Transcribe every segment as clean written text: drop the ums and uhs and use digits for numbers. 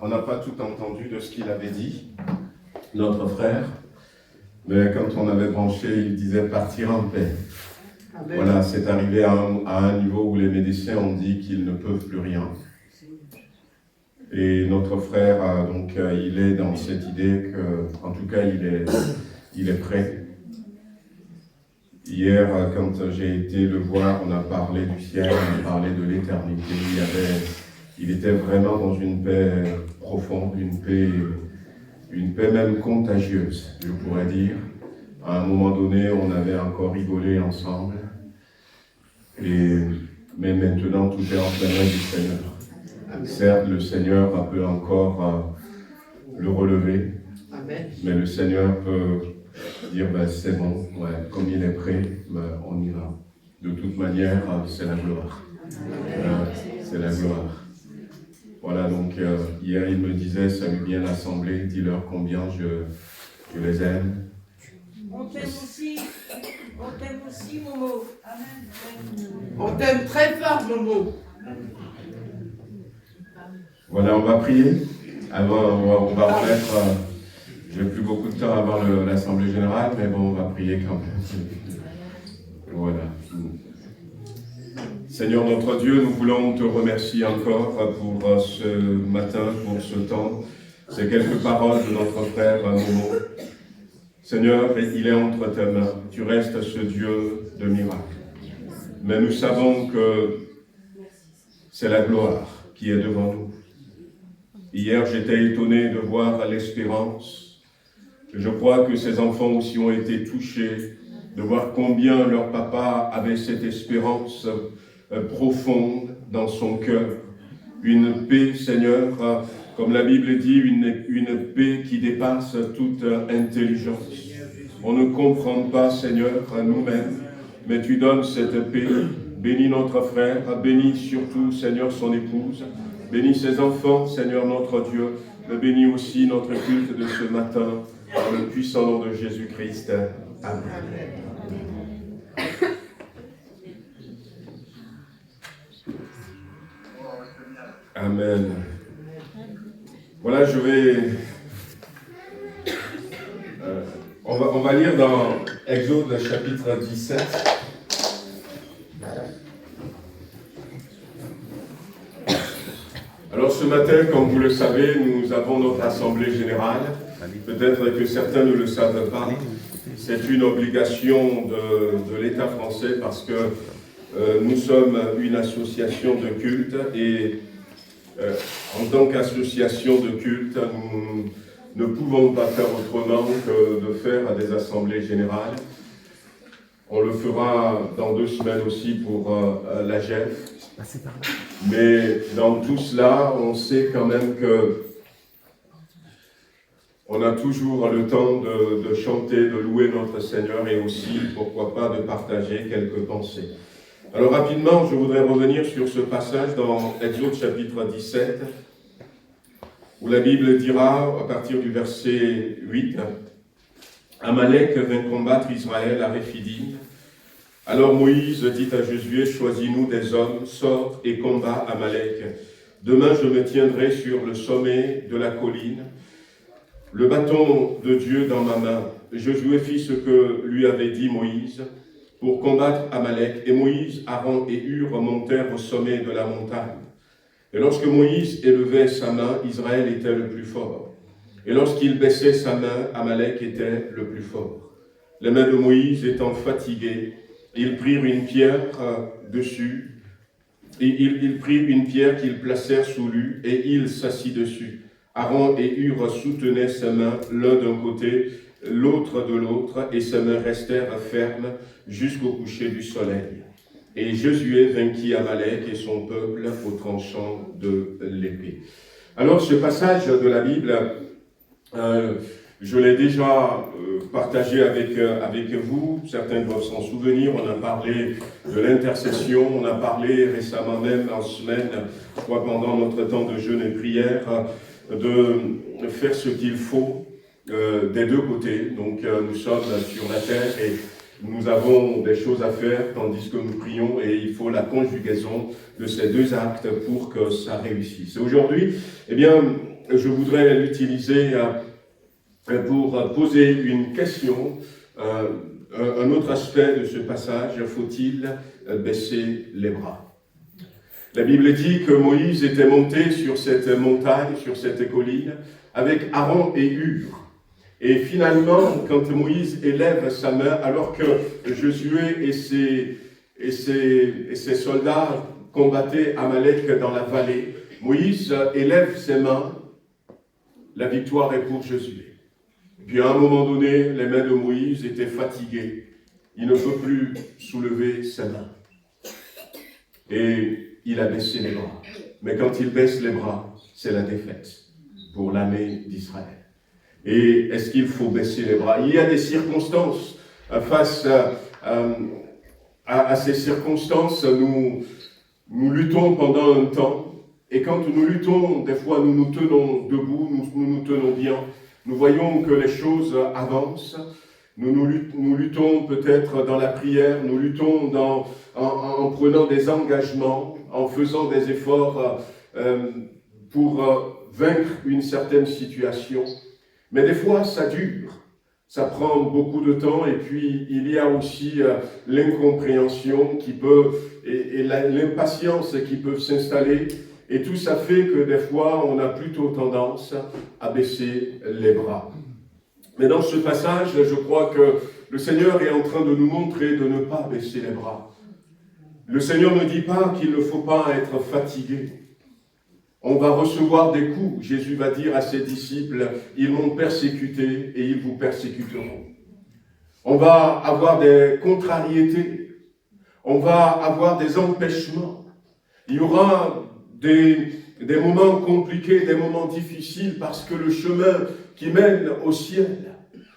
on n'a pas tout entendu de ce qu'il avait dit, notre frère, mais quand on avait branché, il disait partir en paix. Amen. Voilà, c'est arrivé à un niveau où les médecins ont dit qu'ils ne peuvent plus rien. Et notre frère, donc, il est dans cette idée que, en tout cas, il est prêt. Hier, quand j'ai été le voir, on a parlé du ciel, on a parlé de l'éternité. Il était vraiment dans une paix profonde, une paix même contagieuse, je pourrais dire. À un moment donné, on avait encore rigolé ensemble. Mais maintenant, tout est entre les mains du Seigneur. Certes, le Seigneur peut encore le relever, mais le Seigneur peut dire, c'est bon, ouais, comme il est prêt, on y va. De toute manière, c'est la gloire. C'est la gloire. Voilà, donc hier il me disait, salue bien l'assemblée, dis-leur combien je les aime. On t'aime aussi, Momo. On t'aime très fort, Momo. Voilà, on va prier. On va remettre. J'ai plus beaucoup de temps avant l'Assemblée Générale, mais bon, on va prier quand même. Voilà. Seigneur notre Dieu, nous voulons te remercier encore pour ce matin, pour ce temps. Ces quelques paroles de notre frère Momo. Seigneur, il est entre tes mains. Tu restes ce Dieu de miracles. Mais nous savons que c'est la gloire qui est devant nous. Hier, j'étais étonné de voir l'espérance. Je crois que ces enfants aussi ont été touchés de voir combien leur papa avait cette espérance profonde dans son cœur. Une paix, Seigneur, comme la Bible dit, une paix qui dépasse toute intelligence. On ne comprend pas, Seigneur, nous-mêmes, mais tu donnes cette paix. Bénis notre frère, bénis surtout, Seigneur, son épouse. Bénis ses enfants, Seigneur notre Dieu. Mais bénis aussi notre culte de ce matin, dans le puissant nom de Jésus-Christ. Amen. Amen. Voilà, je vais... on va lire dans Exode chapitre 17. Alors ce matin, comme vous le savez, nous avons notre Assemblée Générale. Peut-être que certains ne le savent pas. C'est une obligation de l'État français parce que nous sommes une association de culte et en tant qu'association de culte, nous ne pouvons pas faire autrement que de faire des assemblées générales. On le fera dans 2 semaines aussi pour la GEF. Mais dans tout cela, on sait quand même que on a toujours le temps de chanter, de louer notre Seigneur et aussi, pourquoi pas, de partager quelques pensées. Alors rapidement, je voudrais revenir sur ce passage dans Exode chapitre 17, où la Bible dira, à partir du verset 8, « Amalek vint combattre Israël à Réphidim. Alors Moïse dit à Josué, « Choisis-nous des hommes, sors et combat Amalek. Demain je me tiendrai sur le sommet de la colline, le bâton de Dieu dans ma main. » Josué fit ce que lui avait dit Moïse pour combattre Amalek. Et Moïse, Aaron et Hur montèrent au sommet de la montagne. Et lorsque Moïse élevait sa main, Israël était le plus fort. Et lorsqu'il baissait sa main, Amalek était le plus fort. Les mains de Moïse étant fatiguées, ils prirent une pierre dessus, et ils prirent une pierre qu'ils placèrent sous lui, et il s'assit dessus. Aaron et Hur soutenaient ses mains, l'un d'un côté, l'autre de l'autre, et ses mains restèrent fermes jusqu'au coucher du soleil. Et Josué vainquit Amalek et son peuple au tranchant de l'épée. Alors ce passage de la Bible, je l'ai déjà partagé avec vous, certains doivent s'en souvenir, on a parlé de l'intercession, on a parlé récemment même en semaine, je crois pendant notre temps de jeûne et prière, de faire ce qu'il faut des deux côtés. Donc nous sommes sur la terre nous avons des choses à faire tandis que nous prions et il faut la conjugaison de ces deux actes pour que ça réussisse. Aujourd'hui, eh bien, je voudrais l'utiliser pour poser une question, un autre aspect de ce passage, faut-il baisser les bras ? La Bible dit que Moïse était monté sur cette montagne, sur cette colline, avec Aaron et Hur. Et finalement, quand Moïse élève sa main, alors que Josué et ses soldats combattaient Amalek dans la vallée, Moïse élève ses mains, la victoire est pour Josué. Puis à un moment donné, les mains de Moïse étaient fatiguées. Il ne peut plus soulever ses mains. Et il a baissé les bras. Mais quand il baisse les bras, c'est la défaite pour l'armée d'Israël. Et est-ce qu'il faut baisser les bras? Il y a des circonstances. Face à ces circonstances, nous luttons pendant un temps. Et quand nous luttons, des fois nous nous tenons debout, nous nous tenons bien. Nous voyons que les choses avancent. Nous luttons peut-être dans la prière, nous luttons en prenant des engagements, en faisant des efforts pour vaincre une certaine situation. Mais des fois, ça dure, ça prend beaucoup de temps et puis il y a aussi l'incompréhension qui peut, et l'impatience qui peuvent s'installer. Et tout ça fait que des fois, on a plutôt tendance à baisser les bras. Mais dans ce passage, je crois que le Seigneur est en train de nous montrer de ne pas baisser les bras. Le Seigneur ne dit pas qu'il ne faut pas être fatigué. On va recevoir des coups. Jésus va dire à ses disciples, ils m'ont persécuté et ils vous persécuteront. On va avoir des contrariétés. On va avoir des empêchements. Il y aura des moments compliqués, des moments difficiles, parce que le chemin qui mène au ciel,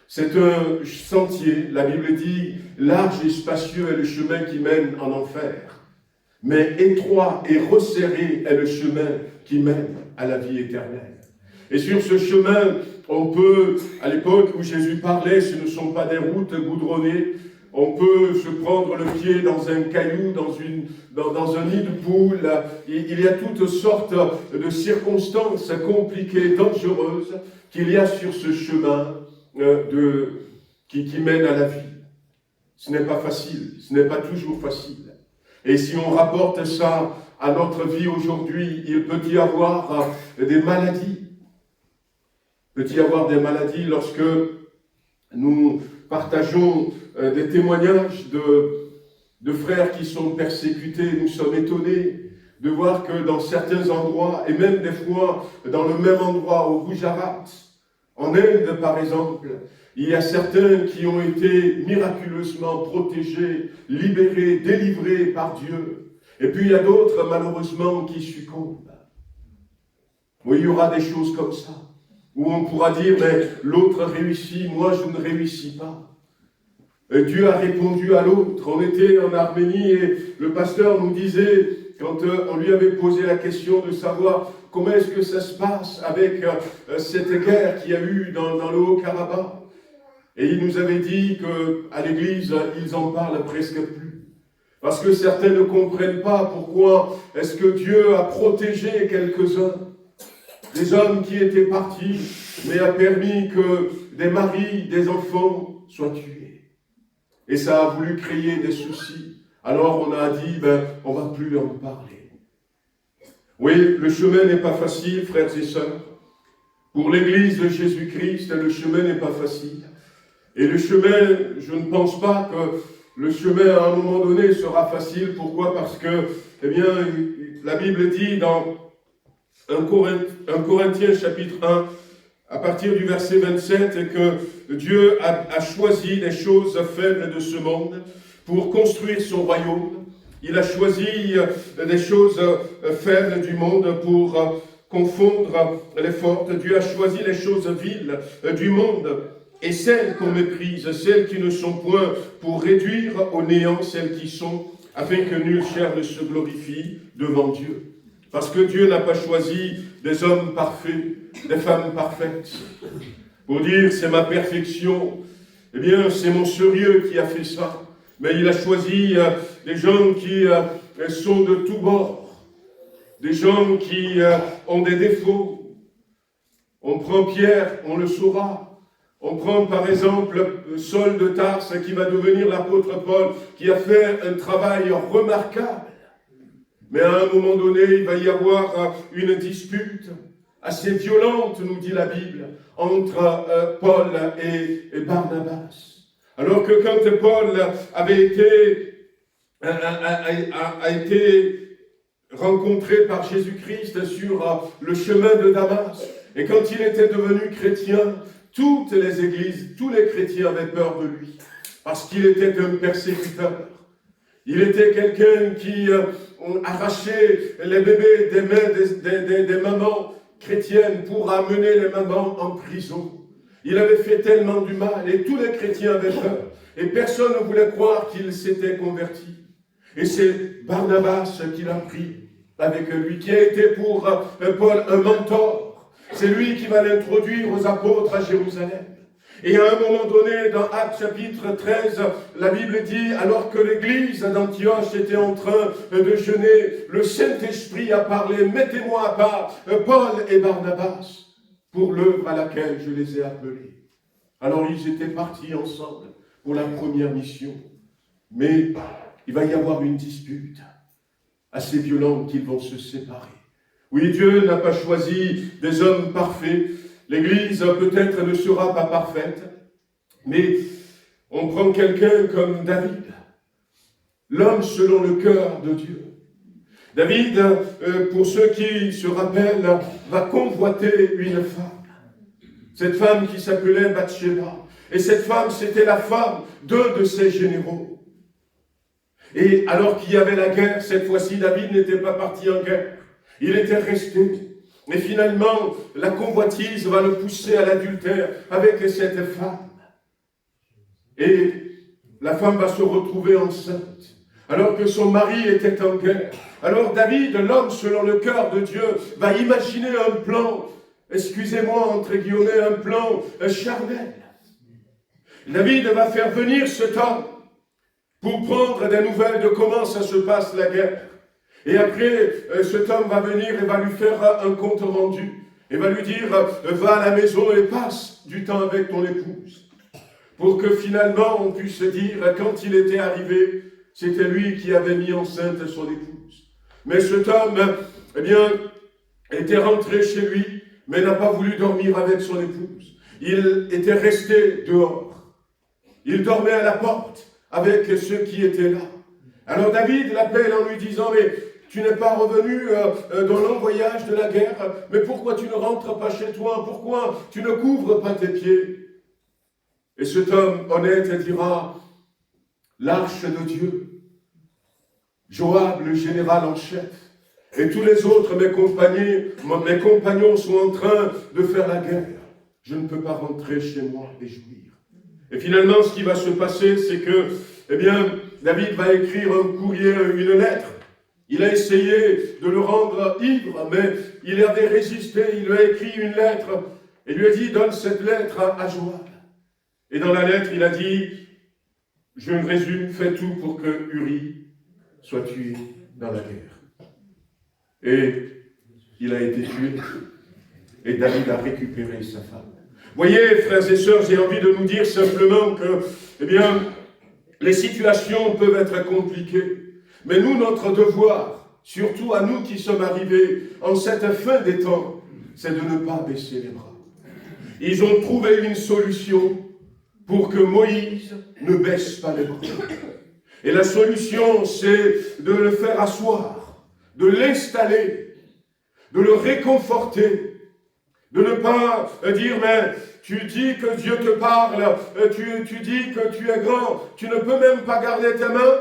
c'est un sentier. La Bible dit, large et spacieux est le chemin qui mène en enfer. Mais étroit et resserré est le chemin qui mène à la vie éternelle. Et sur ce chemin, on peut, à l'époque où Jésus parlait, ce ne sont pas des routes goudronnées, on peut se prendre le pied dans un caillou, dans un nid de poule. Il y a toutes sortes de circonstances compliquées, dangereuses, qu'il y a sur ce chemin qui mène à la vie. Ce n'est pas facile, ce n'est pas toujours facile. Et si on rapporte ça à notre vie aujourd'hui, il peut y avoir des maladies. Il peut y avoir des maladies lorsque nous partageons des témoignages de frères qui sont persécutés. Nous sommes étonnés de voir que dans certains endroits, et même des fois dans le même endroit, au Gujarat, en Inde par exemple, il y a certains qui ont été miraculeusement protégés, libérés, délivrés par Dieu. Et puis il y a d'autres malheureusement qui succombent. Oui, il y aura des choses comme ça, où on pourra dire, mais l'autre réussit, moi je ne réussis pas. Et Dieu a répondu à l'autre. On était en Arménie et le pasteur nous disait, quand on lui avait posé la question de savoir comment est-ce que ça se passe avec cette guerre qu'il y a eu dans le Haut-Karabakh. Et il nous avait dit qu'à l'église, ils en parlent presque plus. Parce que certains ne comprennent pas pourquoi est-ce que Dieu a protégé quelques-uns. Des hommes qui étaient partis, mais a permis que des maris, des enfants soient tués. Et ça a voulu créer des soucis. Alors on a dit, on ne va plus en parler. Oui, le chemin n'est pas facile, frères et sœurs. Pour l'Église de Jésus-Christ, le chemin n'est pas facile. Et le chemin, je ne pense pas que le chemin à un moment donné sera facile. Pourquoi? Parce que, eh bien, la Bible dit dans 1 Corinthiens chapitre 1, à partir du verset 27, que Dieu a choisi les choses faibles de ce monde pour construire son royaume. Il a choisi les choses faibles du monde pour confondre les fortes. Dieu a choisi les choses viles du monde et celles qu'on méprise, celles qui ne sont point, pour réduire au néant celles qui sont, afin que nulle chair ne se glorifie devant Dieu. Parce que Dieu n'a pas choisi des hommes parfaits, des femmes parfaites, pour dire c'est ma perfection Eh bien, c'est mon sérieux qui a fait ça. Mais il a choisi des gens qui sont de tous bords, des gens qui ont des défauts. On prend Pierre, on le saura. On prend par exemple Saul de Tarse qui va devenir l'apôtre Paul, qui a fait un travail remarquable. Mais à un moment donné, il va y avoir une dispute assez violente, nous dit la Bible, entre Paul et Barnabas. Alors que quand Paul avait été rencontré par Jésus-Christ sur le chemin de Damas, et quand il était devenu chrétien, toutes les églises, tous les chrétiens avaient peur de lui, parce qu'il était un persécuteur. Il était quelqu'un qui arrachait les bébés des mains des mamans chrétiennes pour amener les mamans en prison. Il avait fait tellement du mal et tous les chrétiens avaient peur. Et personne ne voulait croire qu'il s'était converti. Et c'est Barnabas qui l'a pris avec lui, qui a été pour Paul un mentor. C'est lui qui va l'introduire aux apôtres à Jérusalem. Et à un moment donné, dans Actes chapitre 13, la Bible dit, alors que l'église d'Antioche était en train de jeûner, le Saint-Esprit a parlé, mettez-moi à part Paul et Barnabas pour l'œuvre à laquelle je les ai appelés. Alors ils étaient partis ensemble pour la première mission. Mais il va y avoir une dispute assez violente qu'ils vont se séparer. Oui, Dieu n'a pas choisi des hommes parfaits. L'Église peut-être ne sera pas parfaite, mais on prend quelqu'un comme David, l'homme selon le cœur de Dieu. David, pour ceux qui se rappellent, va convoiter une femme. Cette femme qui s'appelait Bathsheba. Et cette femme, c'était la femme d'un de ses généraux. Et alors qu'il y avait la guerre, cette fois-ci, David n'était pas parti en guerre. Il était resté. Et finalement, la convoitise va le pousser à l'adultère avec cette femme. Et la femme va se retrouver enceinte, alors que son mari était en guerre. Alors David, l'homme selon le cœur de Dieu, va imaginer un plan, excusez-moi, entre guillemets, un plan charnel. David va faire venir cet homme pour prendre des nouvelles de comment ça se passe la guerre. Et après, cet homme va venir et va lui faire un compte rendu. Et va lui dire, va à la maison et passe du temps avec ton épouse. Pour que finalement, on puisse dire, quand il était arrivé, c'était lui qui avait mis enceinte son épouse. Mais cet homme, eh bien, était rentré chez lui, mais n'a pas voulu dormir avec son épouse. Il était resté dehors. Il dormait à la porte avec ceux qui étaient là. Alors David l'appelle en lui disant, mais tu n'es pas revenu dans long voyage de la guerre, mais pourquoi tu ne rentres pas chez toi? Pourquoi tu ne couvres pas tes pieds? Et cet homme honnête dira, l'arche de Dieu, Joab, le général en chef, et tous les autres, mes compagnons sont en train de faire la guerre. Je ne peux pas rentrer chez moi et jouir. Et finalement, ce qui va se passer, c'est que, eh bien, David va écrire un courrier, une lettre. Il a essayé de le rendre ivre, mais il avait résisté. Il lui a écrit une lettre et lui a dit, donne cette lettre à Joab. Et dans la lettre, il a dit, je résume, fais tout pour que Uri soit tué dans la guerre. Et il a été tué. Et David a récupéré sa femme. Voyez, frères et sœurs, j'ai envie de nous dire simplement que, eh bien, les situations peuvent être compliquées. Mais nous, notre devoir, surtout à nous qui sommes arrivés en cette fin des temps, c'est de ne pas baisser les bras. Ils ont trouvé une solution pour que Moïse ne baisse pas les bras. Et la solution, c'est de le faire asseoir, de l'installer, de le réconforter, de ne pas dire, mais tu dis que Dieu te parle, tu dis que tu es grand, tu ne peux même pas garder tes mains.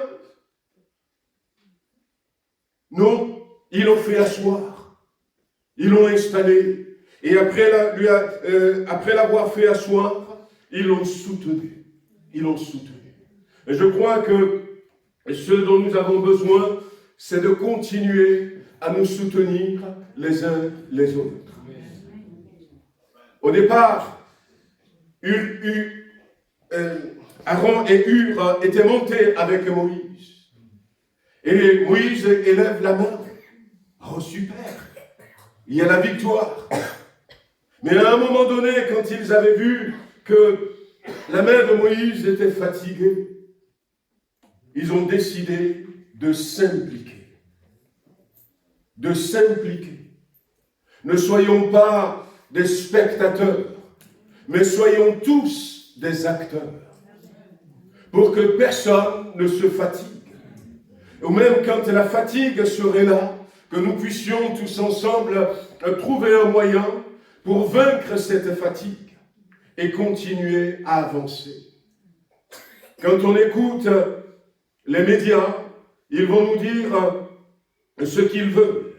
Non, ils l'ont fait asseoir, ils l'ont installé, et après l'avoir fait asseoir, ils l'ont soutenu. Ils l'ont soutenu. Et je crois que ce dont nous avons besoin, c'est de continuer à nous soutenir les uns les autres. Au départ, Aaron et Hur étaient montés avec Moïse. Et Moïse élève la main. Oh, super! Il y a la victoire. Mais à un moment donné, quand ils avaient vu que la main de Moïse était fatiguée, ils ont décidé de s'impliquer. De s'impliquer. Ne soyons pas des spectateurs, mais soyons tous des acteurs. Pour que personne ne se fatigue. Ou même quand la fatigue serait là, que nous puissions tous ensemble trouver un moyen pour vaincre cette fatigue et continuer à avancer. Quand on écoute les médias, ils vont nous dire ce qu'ils veulent.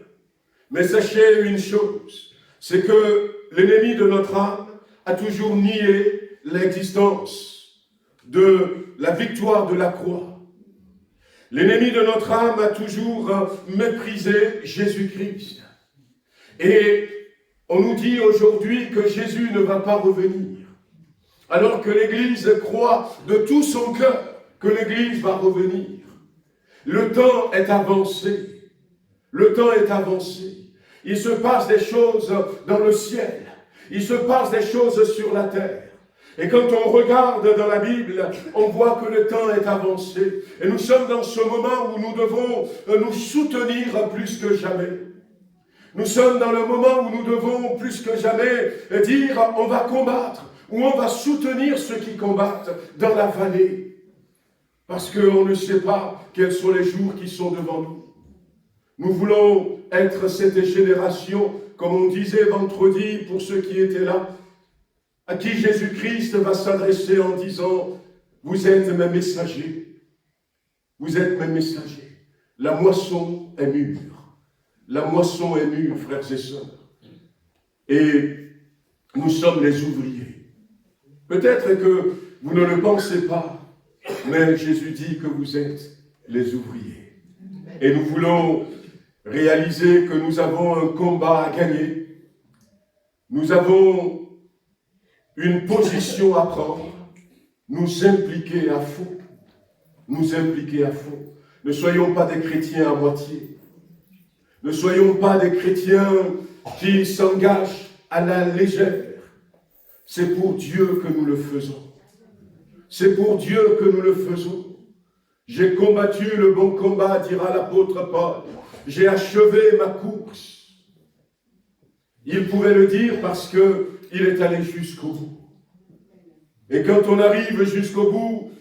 Mais sachez une chose, c'est que l'ennemi de notre âme a toujours nié l'existence de la victoire de la croix. L'ennemi de notre âme a toujours méprisé Jésus-Christ. Et on nous dit aujourd'hui que Jésus ne va pas revenir. Alors que l'Église croit de tout son cœur que l'Église va revenir. Le temps est avancé. Le temps est avancé. Il se passe des choses dans le ciel. Il se passe des choses sur la terre. Et quand on regarde dans la Bible, on voit que le temps est avancé. Et nous sommes dans ce moment où nous devons nous soutenir plus que jamais. Nous sommes dans le moment où nous devons plus que jamais dire on va combattre ou on va soutenir ceux qui combattent dans la vallée. Parce qu'on ne sait pas quels sont les jours qui sont devant nous. Nous voulons être cette génération, comme on disait vendredi pour ceux qui étaient là, à qui Jésus-Christ va s'adresser en disant « Vous êtes mes messagers, vous êtes mes messagers. La moisson est mûre. La moisson est mûre, frères et sœurs. Et nous sommes les ouvriers. Peut-être que vous ne le pensez pas, mais Jésus dit que vous êtes les ouvriers. Et nous voulons réaliser que nous avons un combat à gagner. Nous avons une position à prendre, nous impliquer à fond. Nous impliquer à fond. Ne soyons pas des chrétiens à moitié. Ne soyons pas des chrétiens qui s'engagent à la légère. C'est pour Dieu que nous le faisons. C'est pour Dieu que nous le faisons. J'ai combattu le bon combat, dira l'apôtre Paul. J'ai achevé ma course. Il pouvait le dire parce qu'il est allé jusqu'au bout. Et quand on arrive jusqu'au bout,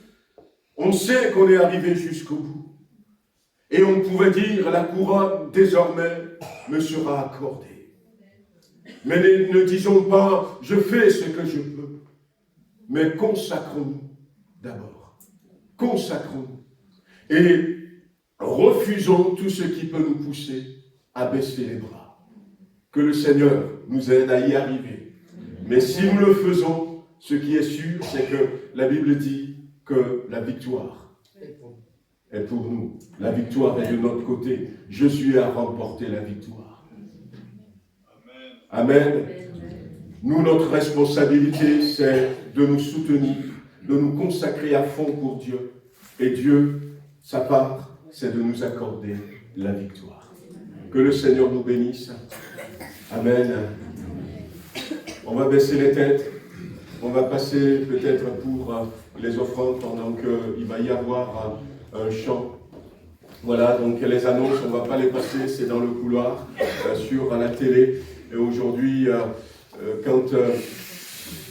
on sait qu'on est arrivé jusqu'au bout. Et on pouvait dire, la couronne, désormais, me sera accordée. Mais ne disons pas, je fais ce que je peux. Mais consacrons-nous d'abord. Consacrons-nous. Et refusons tout ce qui peut nous pousser à baisser les bras. Que le Seigneur nous aide à y arriver. Mais si nous le faisons, ce qui est sûr, c'est que la Bible dit que la victoire est pour nous. La victoire est de notre côté. Jésus a remporté la victoire. Amen. Nous, notre responsabilité, c'est de nous soutenir, de nous consacrer à fond pour Dieu. Et Dieu, sa part, c'est de nous accorder la victoire. Que le Seigneur nous bénisse. Amen. On va baisser les têtes. On va passer peut-être pour les offrandes pendant qu'il va y avoir un chant. Voilà, donc les annonces, on ne va pas les passer, c'est dans le couloir, sur la télé. Et aujourd'hui, quand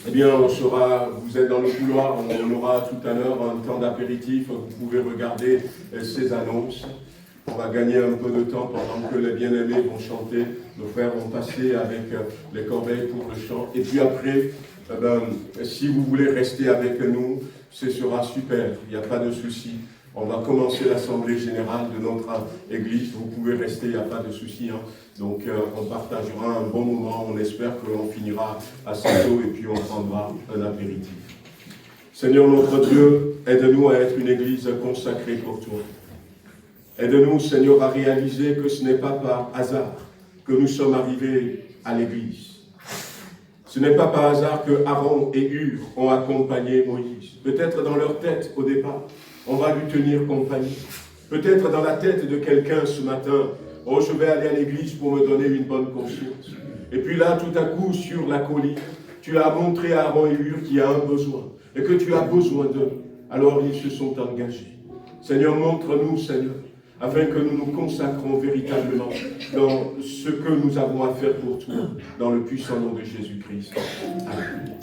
eh bien, vous êtes dans le couloir, on aura tout à l'heure un temps d'apéritif, vous pouvez regarder ces annonces. On va gagner un peu de temps pendant que les bien-aimés vont chanter. Nos frères vont passer avec les corbeilles pour le chant. Et puis après, si vous voulez rester avec nous, ce sera super, il n'y a pas de souci. On va commencer l'assemblée générale de notre église. Vous pouvez rester, il n'y a pas de souci. Hein. Donc, on partagera un bon moment. On espère que l'on finira à 7 eaux et puis on prendra un apéritif. Seigneur notre Dieu, aide-nous à être une église consacrée pour toi. Aide-nous, Seigneur, à réaliser que ce n'est pas par hasard que nous sommes arrivés à l'église. Ce n'est pas par hasard que Aaron et Hur ont accompagné Moïse. Peut-être dans leur tête au départ, on va lui tenir compagnie. Peut-être dans la tête de quelqu'un ce matin, oh, je vais aller à l'église pour me donner une bonne conscience. Et puis là, tout à coup, sur la colline, tu as montré à Aaron et Hur qu'il y a un besoin et que tu as besoin d'eux. Alors ils se sont engagés. Seigneur, montre-nous, Seigneur, afin que nous nous consacrons véritablement dans ce que nous avons à faire pour toi, dans le puissant nom de Jésus-Christ. Amen.